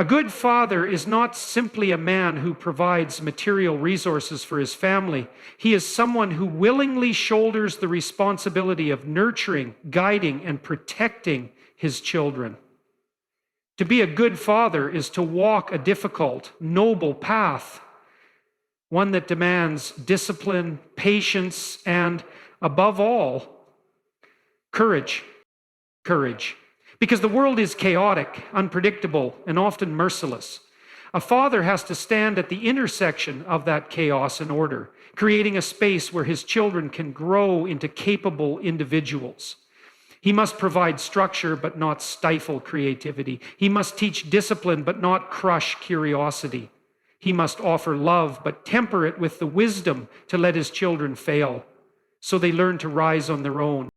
A good father is not simply a man who provides material resources for his family. He is someone who willingly shoulders the responsibility of nurturing, guiding, and protecting his children. To be a good father is to walk a difficult, noble path, one that demands discipline, patience, and above all, courage. Courage. Because the world is chaotic, unpredictable, and often merciless. A father has to stand at the intersection of that chaos and order, creating a space where his children can grow into capable individuals. He must provide structure but not stifle creativity. He must teach discipline but not crush curiosity. He must offer love but temper it with the wisdom to let his children fail, so they learn to rise on their own.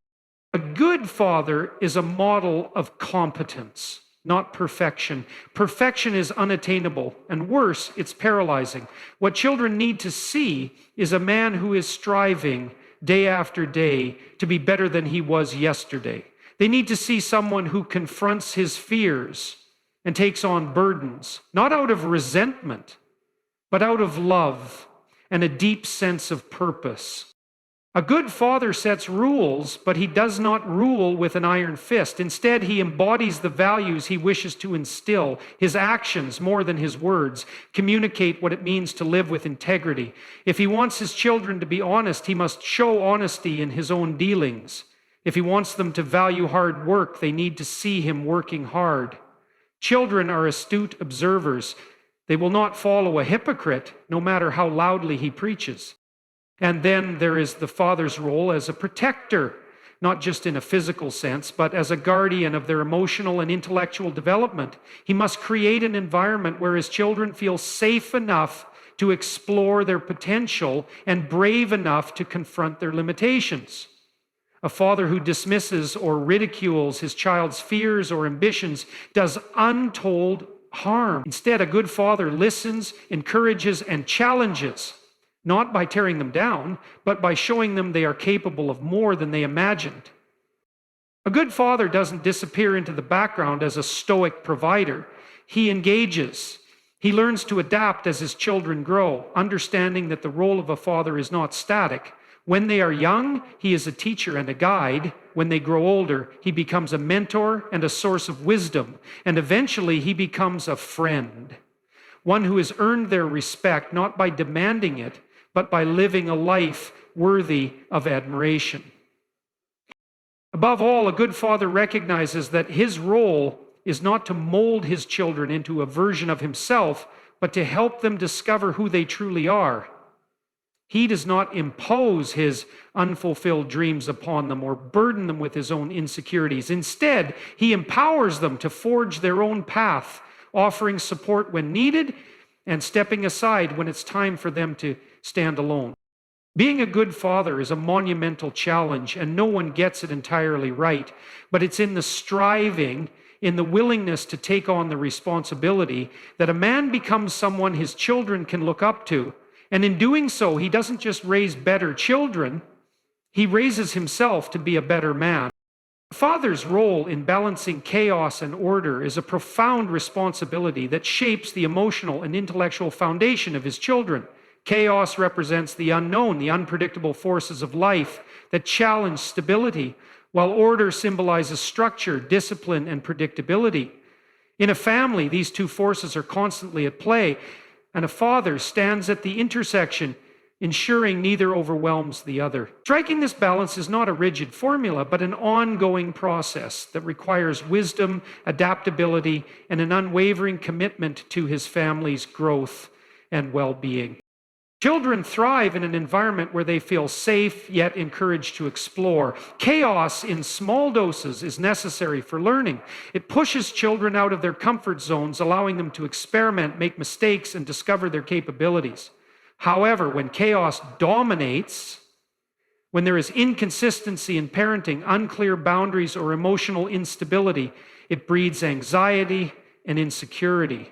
A good father is a model of competence, not perfection. Perfection is unattainable, and worse, it's paralyzing. What children need to see is a man who is striving day after day to be better than he was yesterday. They need to see someone who confronts his fears and takes on burdens, not out of resentment, but out of love and a deep sense of purpose. A good father sets rules, but he does not rule with an iron fist. Instead, he embodies the values he wishes to instill. His actions, more than his words, communicate what it means to live with integrity. If he wants his children to be honest, he must show honesty in his own dealings. If he wants them to value hard work, they need to see him working hard. Children are astute observers. They will not follow a hypocrite, no matter how loudly he preaches. And then there is the father's role as a protector, not just in a physical sense, but as a guardian of their emotional and intellectual development. He must create an environment where his children feel safe enough to explore their potential and brave enough to confront their limitations. A father who dismisses or ridicules his child's fears or ambitions does untold harm. Instead, a good father listens, encourages, and challenges, not by tearing them down, but by showing them they are capable of more than they imagined. A good father doesn't disappear into the background as a stoic provider. He engages. He learns to adapt as his children grow, understanding that the role of a father is not static. When they are young, he is a teacher and a guide. When they grow older, he becomes a mentor and a source of wisdom. And eventually, he becomes a friend, one who has earned their respect, not by demanding it, but by living a life worthy of admiration. Above all, a good father recognizes that his role is not to mold his children into a version of himself, but to help them discover who they truly are. He does not impose his unfulfilled dreams upon them or burden them with his own insecurities. Instead, he empowers them to forge their own path, offering support when needed and stepping aside when it's time for them to stand alone. Being a good father is a monumental challenge, and no one gets it entirely right. But it's in the striving, in the willingness to take on the responsibility, that a man becomes someone his children can look up to. And in doing so, he doesn't just raise better children, he raises himself to be a better man. A father's role in balancing chaos and order is a profound responsibility that shapes the emotional and intellectual foundation of his children. Chaos represents the unknown, the unpredictable forces of life that challenge stability, while order symbolizes structure, discipline, and predictability. In a family, these two forces are constantly at play, and a father stands at the intersection, ensuring neither overwhelms the other. Striking this balance is not a rigid formula, but an ongoing process that requires wisdom, adaptability, and an unwavering commitment to his family's growth and well-being. Children thrive in an environment where they feel safe, yet encouraged to explore. Chaos in small doses is necessary for learning. It pushes children out of their comfort zones, allowing them to experiment, make mistakes, and discover their capabilities. However, when chaos dominates, when there is inconsistency in parenting, unclear boundaries, or emotional instability, it breeds anxiety and insecurity.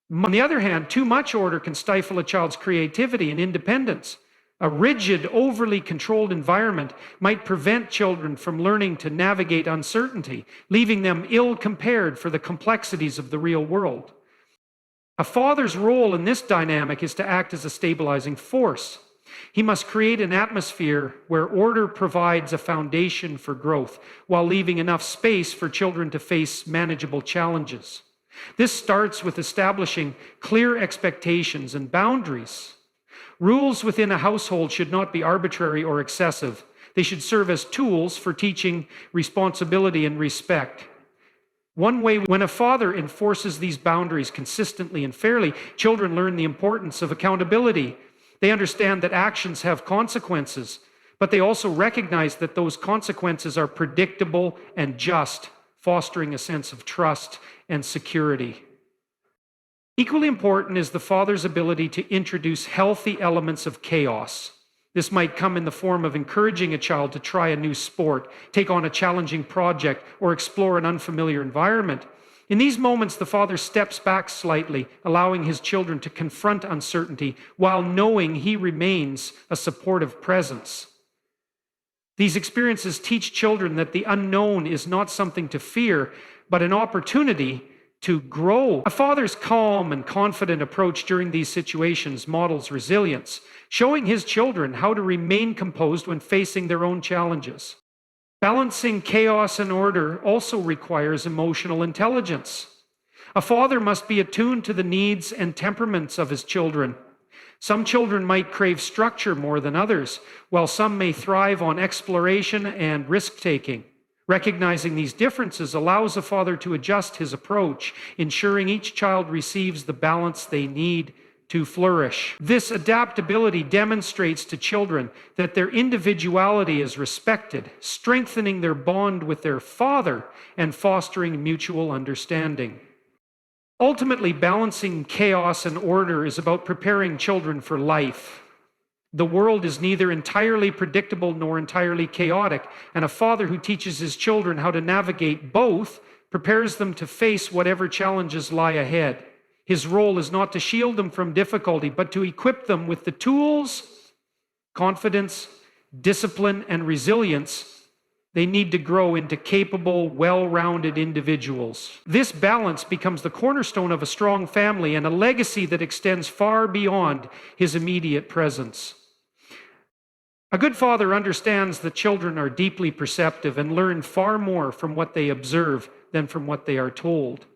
On the other hand, too much order can stifle a child's creativity and independence. A rigid, overly controlled environment might prevent children from learning to navigate uncertainty, leaving them ill-prepared for the complexities of the real world. A father's role in this dynamic is to act as a stabilizing force. He must create an atmosphere where order provides a foundation for growth, while leaving enough space for children to face manageable challenges. This starts with establishing clear expectations and boundaries. Rules within a household should not be arbitrary or excessive. They should serve as tools for teaching responsibility and respect. One way, when a father enforces these boundaries consistently and fairly, children learn the importance of accountability. They understand that actions have consequences, but they also recognize that those consequences are predictable and just, fostering a sense of trust and security. Equally important is the father's ability to introduce healthy elements of chaos. This might come in the form of encouraging a child to try a new sport, take on a challenging project, or explore an unfamiliar environment. In these moments, the father steps back slightly, allowing his children to confront uncertainty while knowing he remains a supportive presence. These experiences teach children that the unknown is not something to fear, but an opportunity to grow. A father's calm and confident approach during these situations models resilience, showing his children how to remain composed when facing their own challenges. Balancing chaos and order also requires emotional intelligence. A father must be attuned to the needs and temperaments of his children. Some children might crave structure more than others, while some may thrive on exploration and risk-taking. Recognizing these differences allows a father to adjust his approach, ensuring each child receives the balance they need to flourish. This adaptability demonstrates to children that their individuality is respected, strengthening their bond with their father and fostering mutual understanding. Ultimately, balancing chaos and order is about preparing children for life. The world is neither entirely predictable nor entirely chaotic, and a father who teaches his children how to navigate both prepares them to face whatever challenges lie ahead. His role is not to shield them from difficulty, but to equip them with the tools, confidence, discipline, and resilience they need to grow into capable, well-rounded individuals. This balance becomes the cornerstone of a strong family and a legacy that extends far beyond his immediate presence. A good father understands that children are deeply perceptive and learn far more from what they observe than from what they are told.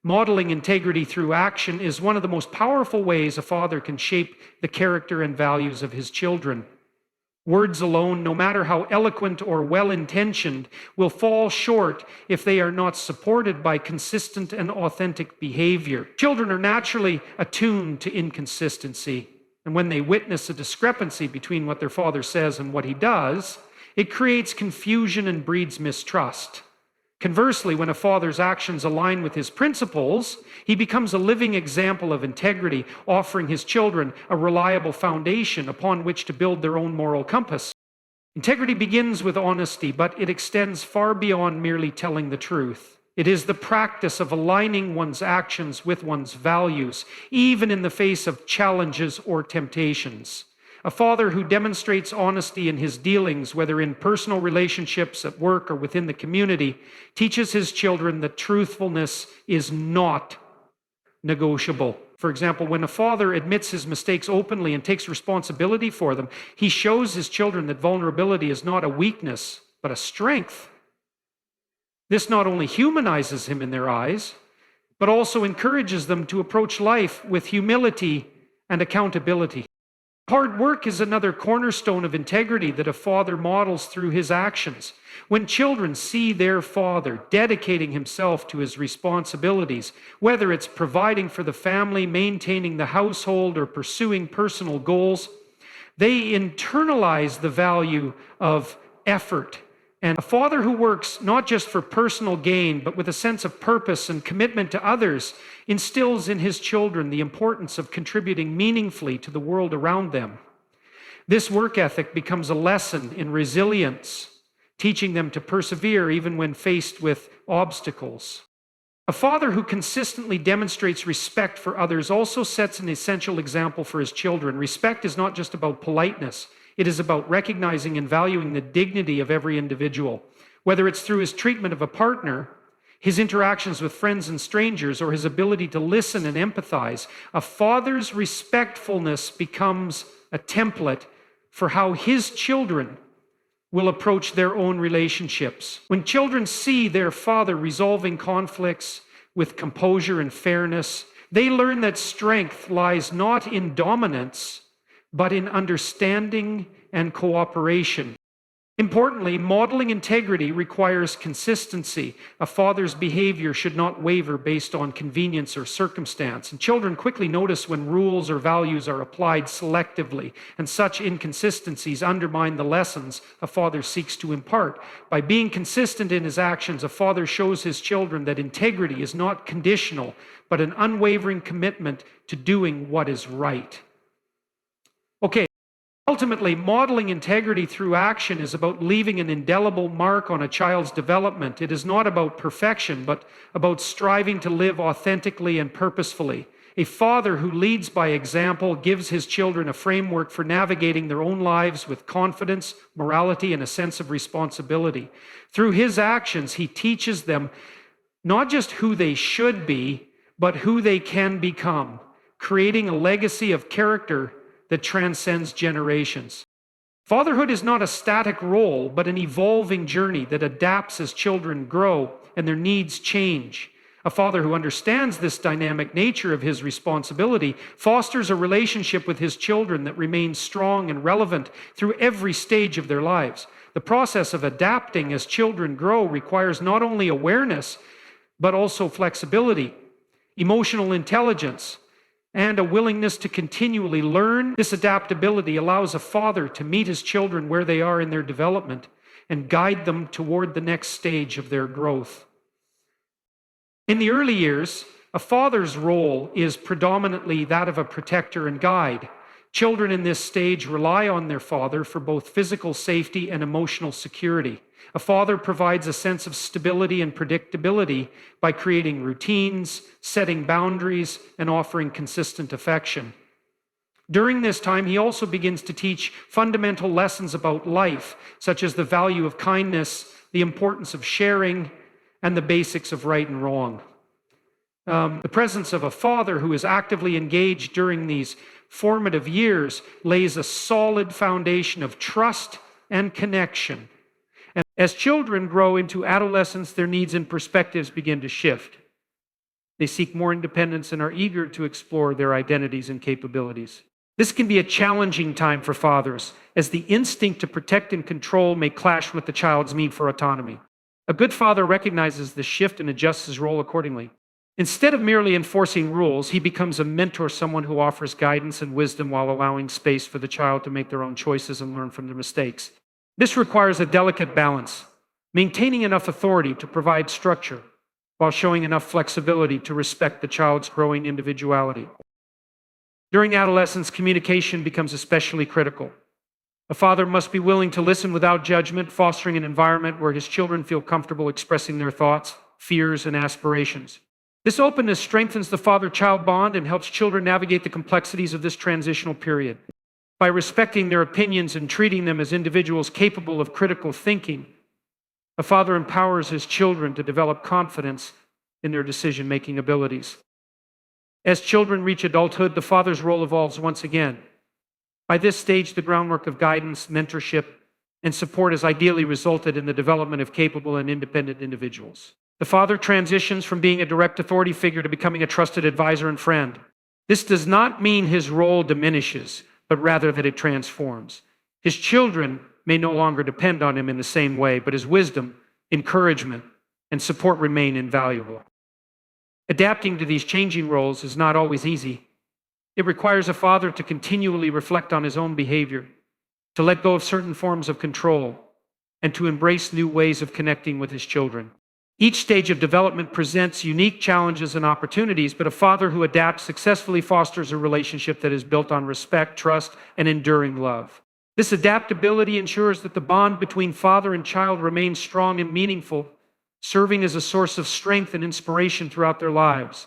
Modeling integrity through action is one of the most powerful ways a father can shape the character and values of his children. Words alone, no matter how eloquent or well-intentioned, will fall short if they are not supported by consistent and authentic behavior. Children are naturally attuned to inconsistency, and when they witness a discrepancy between what their father says and what he does, it creates confusion and breeds mistrust. Conversely, when a father's actions align with his principles, he becomes a living example of integrity, offering his children a reliable foundation upon which to build their own moral compass. Integrity begins with honesty, but it extends far beyond merely telling the truth. It is the practice of aligning one's actions with one's values, even in the face of challenges or temptations. A father who demonstrates honesty in his dealings, whether in personal relationships, at work, or within the community, teaches his children that truthfulness is not negotiable. For example, when a father admits his mistakes openly and takes responsibility for them, he shows his children that vulnerability is not a weakness, but a strength. This not only humanizes him in their eyes, but also encourages them to approach life with humility and accountability. Hard work is another cornerstone of integrity that a father models through his actions. When children see their father dedicating himself to his responsibilities, whether it's providing for the family, maintaining the household, or pursuing personal goals, they internalize the value of effort. And a father who works not just for personal gain, but with a sense of purpose and commitment to others, instills in his children the importance of contributing meaningfully to the world around them. This work ethic becomes a lesson in resilience, teaching them to persevere even when faced with obstacles. A father who consistently demonstrates respect for others also sets an essential example for his children. Respect is not just about politeness. It is about recognizing and valuing the dignity of every individual. Whether it's through his treatment of a partner, his interactions with friends and strangers, or his ability to listen and empathize, a father's respectfulness becomes a template for how his children will approach their own relationships. When children see their father resolving conflicts with composure and fairness, they learn that strength lies not in dominance, but in understanding and cooperation. Importantly, modeling integrity requires consistency. A father's behavior should not waver based on convenience or circumstance. And children quickly notice when rules or values are applied selectively, and such inconsistencies undermine the lessons a father seeks to impart. By being consistent in his actions, a father shows his children that integrity is not conditional, but an unwavering commitment to doing what is right. Okay. Ultimately, modeling integrity through action is about leaving an indelible mark on a child's development. It is not about perfection, but about striving to live authentically and purposefully. A father who leads by example gives his children a framework for navigating their own lives with confidence, morality, and a sense of responsibility. Through his actions, he teaches them not just who they should be, but who they can become, creating a legacy of character that transcends generations. Fatherhood is not a static role, but an evolving journey that adapts as children grow and their needs change. A father who understands this dynamic nature of his responsibility fosters a relationship with his children that remains strong and relevant through every stage of their lives. The process of adapting as children grow requires not only awareness, but also flexibility, emotional intelligence, and a willingness to continually learn. This adaptability allows a father to meet his children where they are in their development and guide them toward the next stage of their growth. In the early years, a father's role is predominantly that of a protector and guide. Children in this stage rely on their father for both physical safety and emotional security. A father provides a sense of stability and predictability by creating routines, setting boundaries, and offering consistent affection. During this time, he also begins to teach fundamental lessons about life, such as the value of kindness, the importance of sharing, and the basics of right and wrong. The presence of a father who is actively engaged during these formative years lays a solid foundation of trust and connection. And as children grow into adolescence, their needs and perspectives begin to shift. They seek more independence and are eager to explore their identities and capabilities. This can be a challenging time for fathers, as the instinct to protect and control may clash with the child's need for autonomy. A good father recognizes this shift and adjusts his role accordingly. Instead of merely enforcing rules, he becomes a mentor, someone who offers guidance and wisdom while allowing space for the child to make their own choices and learn from their mistakes. This requires a delicate balance, maintaining enough authority to provide structure while showing enough flexibility to respect the child's growing individuality. During adolescence, communication becomes especially critical. A father must be willing to listen without judgment, fostering an environment where his children feel comfortable expressing their thoughts, fears, and aspirations. This openness strengthens the father-child bond and helps children navigate the complexities of this transitional period. By respecting their opinions and treating them as individuals capable of critical thinking, a father empowers his children to develop confidence in their decision-making abilities. As children reach adulthood, the father's role evolves once again. By this stage, the groundwork of guidance, mentorship, and support has ideally resulted in the development of capable and independent individuals. The father transitions from being a direct authority figure to becoming a trusted advisor and friend. This does not mean his role diminishes, but rather that it transforms. His children may no longer depend on him in the same way, but his wisdom, encouragement, and support remain invaluable. Adapting to these changing roles is not always easy. It requires a father to continually reflect on his own behavior, to let go of certain forms of control, and to embrace new ways of connecting with his children. Each stage of development presents unique challenges and opportunities, but a father who adapts successfully fosters a relationship that is built on respect, trust, and enduring love. This adaptability ensures that the bond between father and child remains strong and meaningful, serving as a source of strength and inspiration throughout their lives.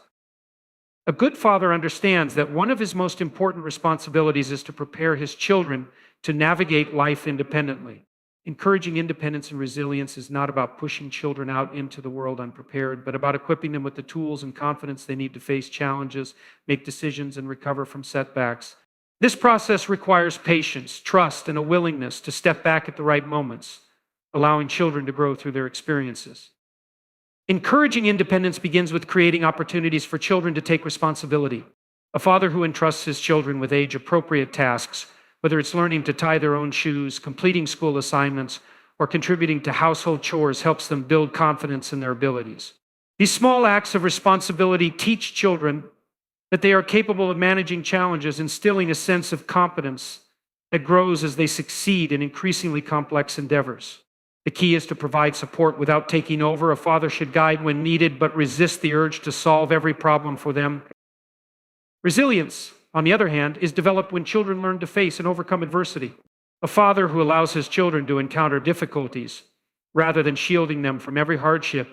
A good father understands that one of his most important responsibilities is to prepare his children to navigate life independently. Encouraging independence and resilience is not about pushing children out into the world unprepared, but about equipping them with the tools and confidence they need to face challenges, make decisions, and recover from setbacks. This process requires patience, trust, and a willingness to step back at the right moments, allowing children to grow through their experiences. Encouraging independence begins with creating opportunities for children to take responsibility. A father who entrusts his children with age-appropriate tasks, whether it's learning to tie their own shoes, completing school assignments, or contributing to household chores, helps them build confidence in their abilities. These small acts of responsibility teach children that they are capable of managing challenges, instilling a sense of competence that grows as they succeed in increasingly complex endeavors. The key is to provide support without taking over. A father should guide when needed, but resist the urge to solve every problem for them. Resilience, on the other hand, is developed when children learn to face and overcome adversity. A father who allows his children to encounter difficulties rather than shielding them from every hardship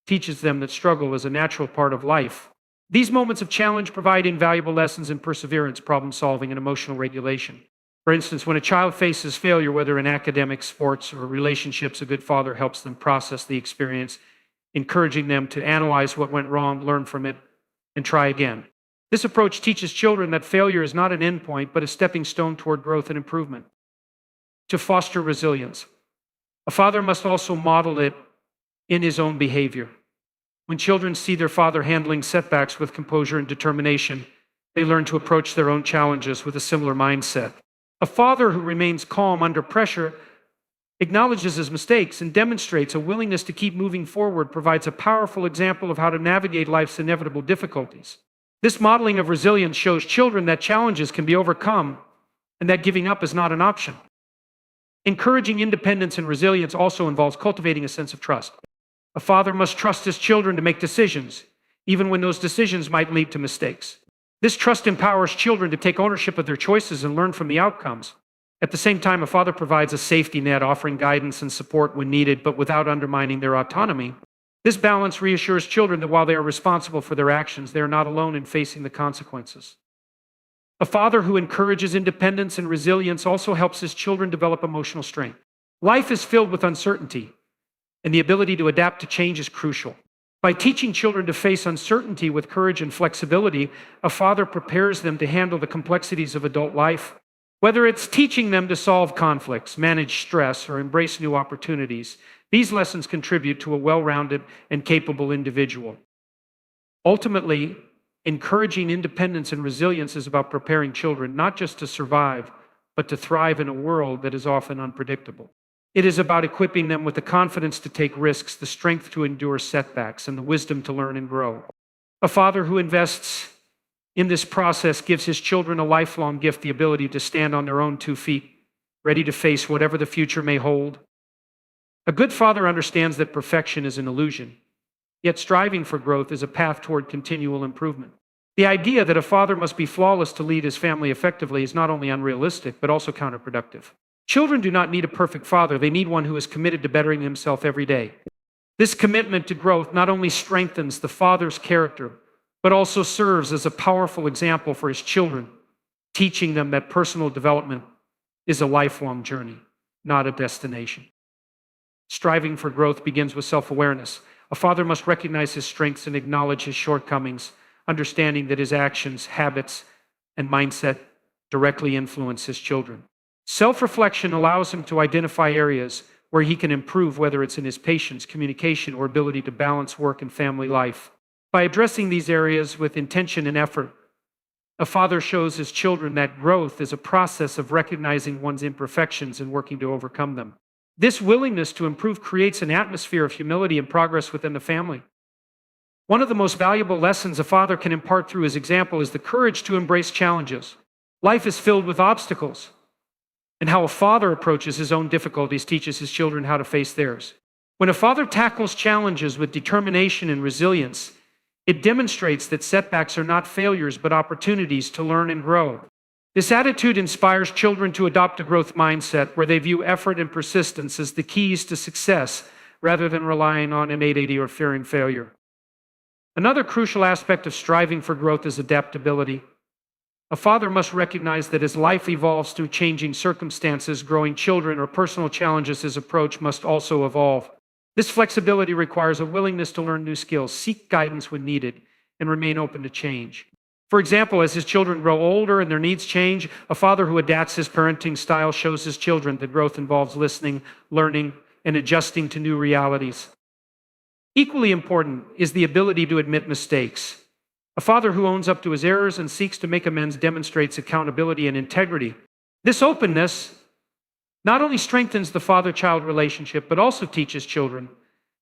teaches them that struggle is a natural part of life. These moments of challenge provide invaluable lessons in perseverance, problem solving, and emotional regulation. For instance, when a child faces failure, whether in academics, sports, or relationships, a good father helps them process the experience, encouraging them to analyze what went wrong, learn from it, and try again. This approach teaches children that failure is not an endpoint, but a stepping stone toward growth and improvement. To foster resilience, a father must also model it in his own behavior. When children see their father handling setbacks with composure and determination, they learn to approach their own challenges with a similar mindset. A father who remains calm under pressure, acknowledges his mistakes, and demonstrates a willingness to keep moving forward provides a powerful example of how to navigate life's inevitable difficulties. This modeling of resilience shows children that challenges can be overcome and that giving up is not an option. Encouraging independence and resilience also involves cultivating a sense of trust. A father must trust his children to make decisions, even when those decisions might lead to mistakes. This trust empowers children to take ownership of their choices and learn from the outcomes. At the same time, a father provides a safety net, offering guidance and support when needed, but without undermining their autonomy. This balance reassures children that while they are responsible for their actions, they are not alone in facing the consequences. A father who encourages independence and resilience also helps his children develop emotional strength. Life is filled with uncertainty, and the ability to adapt to change is crucial. By teaching children to face uncertainty with courage and flexibility, a father prepares them to handle the complexities of adult life. Whether it's teaching them to solve conflicts, manage stress, or embrace new opportunities, these lessons contribute to a well-rounded and capable individual. Ultimately, encouraging independence and resilience is about preparing children not just to survive, but to thrive in a world that is often unpredictable. It is about equipping them with the confidence to take risks, the strength to endure setbacks, and the wisdom to learn and grow. A father who invests in this process gives his children a lifelong gift, the ability to stand on their own 2 feet, ready to face whatever the future may hold. A good father understands that perfection is an illusion, yet striving for growth is a path toward continual improvement. The idea that a father must be flawless to lead his family effectively is not only unrealistic, but also counterproductive. Children do not need a perfect father. They need one who is committed to bettering himself every day. This commitment to growth not only strengthens the father's character, but also serves as a powerful example for his children, teaching them that personal development is a lifelong journey, not a destination. Striving for growth begins with self-awareness. A father must recognize his strengths and acknowledge his shortcomings, understanding that his actions, habits, and mindset directly influence his children. Self-reflection allows him to identify areas where he can improve, whether it's in his patience, communication, or ability to balance work and family life. By addressing these areas with intention and effort, a father shows his children that growth is a process of recognizing one's imperfections and working to overcome them. This willingness to improve creates an atmosphere of humility and progress within the family. One of the most valuable lessons a father can impart through his example is the courage to embrace challenges. Life is filled with obstacles, and how a father approaches his own difficulties teaches his children how to face theirs. When a father tackles challenges with determination and resilience, it demonstrates that setbacks are not failures, but opportunities to learn and grow. This attitude inspires children to adopt a growth mindset where they view effort and persistence as the keys to success rather than relying on innate or fearing failure. Another crucial aspect of striving for growth is adaptability. A father must recognize that as life evolves through changing circumstances, growing children, or personal challenges, his approach must also evolve. This flexibility requires a willingness to learn new skills, seek guidance when needed, and remain open to change. For example, as his children grow older and their needs change, a father who adapts his parenting style shows his children that growth involves listening, learning, and adjusting to new realities. Equally important is the ability to admit mistakes. A father who owns up to his errors and seeks to make amends demonstrates accountability and integrity. This openness not only strengthens the father-child relationship, but also teaches children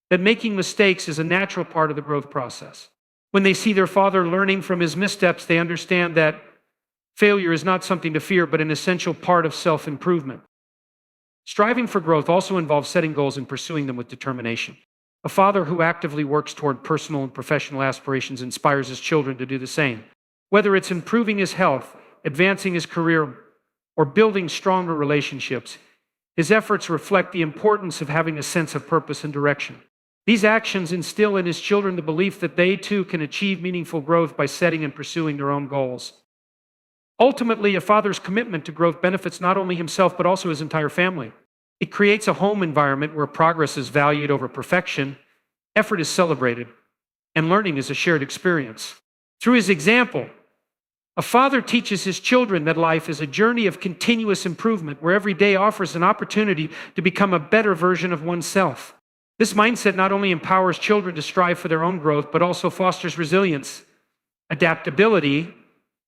that making mistakes is a natural part of the growth process. When they see their father learning from his missteps, they understand that failure is not something to fear, but an essential part of self-improvement. Striving for growth also involves setting goals and pursuing them with determination. A father who actively works toward personal and professional aspirations inspires his children to do the same. Whether it's improving his health, advancing his career, or building stronger relationships, his efforts reflect the importance of having a sense of purpose and direction. These actions instill in his children the belief that they too can achieve meaningful growth by setting and pursuing their own goals. Ultimately, a father's commitment to growth benefits not only himself but also his entire family. It creates a home environment where progress is valued over perfection, effort is celebrated, and learning is a shared experience. Through his example, a father teaches his children that life is a journey of continuous improvement where every day offers an opportunity to become a better version of oneself. This mindset not only empowers children to strive for their own growth, but also fosters resilience, adaptability,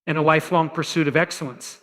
and a lifelong pursuit of excellence.